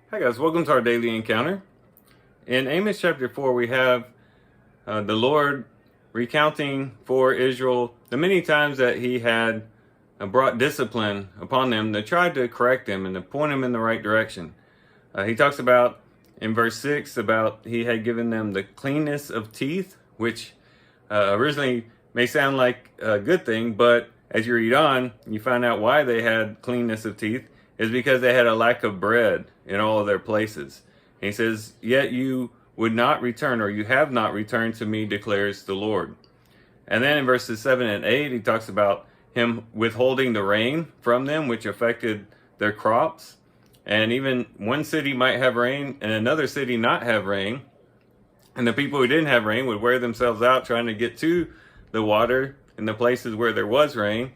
Hi guys, welcome to our daily encounter. In Amos chapter 4, we have the Lord recounting for Israel the many times that he had brought discipline upon them to try to correct them and to point them in the right direction. He talks about in verse 6 about he had given them the cleanness of teeth, which originally may sound like a good thing, but as you read on, you find out why they had cleanness of teeth is because they had a lack of bread in all of their places. And he says, yet you would not return, or you have not returned to me, declares the Lord. And then in verses 7 and 8, he talks about him withholding the rain from them, which affected their crops. And even one city might have rain and another city not have rain. And the people who didn't have rain would wear themselves out trying to get to the water in the places where there was rain.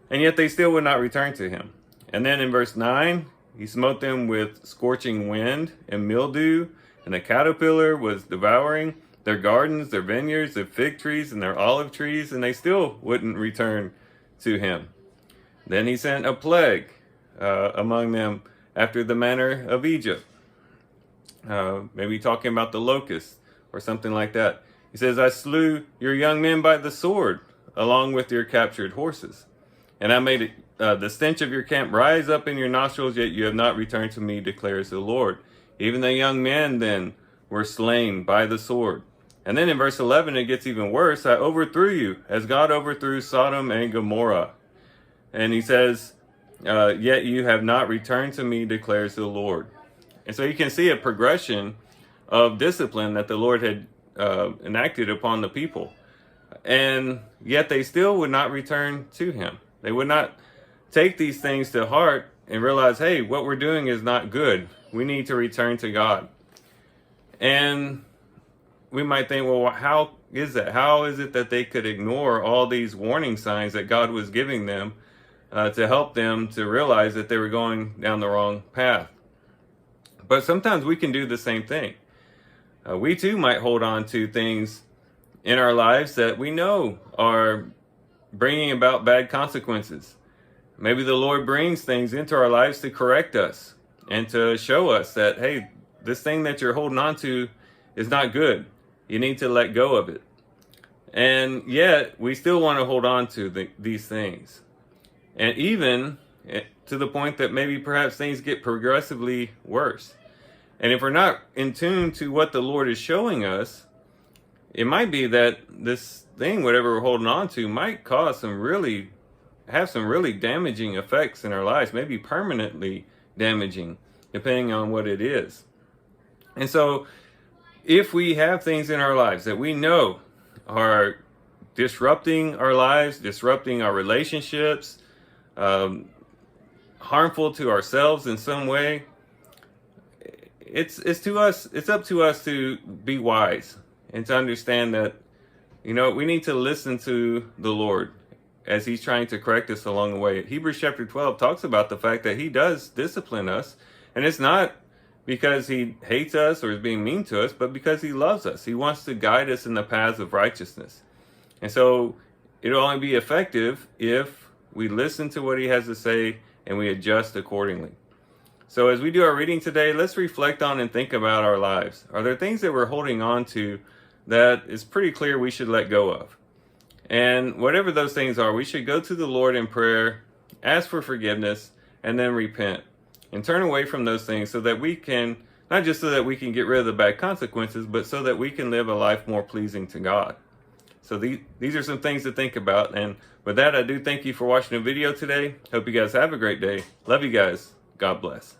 And yet they still would not return to him. And then in verse 9, he smote them with scorching wind and mildew, and the caterpillar was devouring their gardens, their vineyards, their fig trees, and their olive trees, and they still wouldn't return to him. Then he sent a plague among them after the manner of Egypt. Maybe talking about the locusts or something like that. He says, I slew your young men by the sword, along with your captured horses. And I made the stench of your camp rise up in your nostrils, yet you have not returned to me, declares the Lord. Even the young men then were slain by the sword. And then in verse 11, it gets even worse. I overthrew you as God overthrew Sodom and Gomorrah. And he says, yet you have not returned to me, declares the Lord. And so you can see a progression of discipline that the Lord had enacted upon the people. And yet they still would not return to him. They would not take these things to heart and realize, hey, what we're doing is not good. We need to return to God. And we might think, well, how is that? How is it that they could ignore all these warning signs that God was giving them to help them to realize that they were going down the wrong path? But sometimes we can do the same thing. We too might hold on to things in our lives that we know are bringing about bad consequences. Maybe the Lord brings things into our lives to correct us and to show us that, hey, this thing that you're holding on to is not good. You need to let go of it. And yet we still want to hold on to these things. And even to the point that maybe perhaps things get progressively worse. And if we're not in tune to what the Lord is showing us, it might be that this thing, whatever we're holding on to, might have some really damaging effects in our lives, maybe permanently damaging, depending on what it is. And so if we have things in our lives that we know are disrupting our lives, disrupting our relationships, harmful to ourselves in some way, it's up to us to be wise and to understand that, we need to listen to the Lord as he's trying to correct us along the way. Hebrews chapter 12 talks about the fact that he does discipline us, and it's not because he hates us or is being mean to us, but because he loves us. He wants to guide us in the paths of righteousness. And so it'll only be effective if we listen to what he has to say and we adjust accordingly. So as we do our reading today, let's reflect on and think about our lives. Are there things that we're holding on to that is pretty clear we should let go of? And whatever those things are, we should go to the Lord in prayer, ask for forgiveness, and then repent. And turn away from those things so that we can, not just so that we can get rid of the bad consequences, but so that we can live a life more pleasing to God. So these are some things to think about. And with that, I do thank you for watching the video today. Hope you guys have a great day. Love you guys. God bless.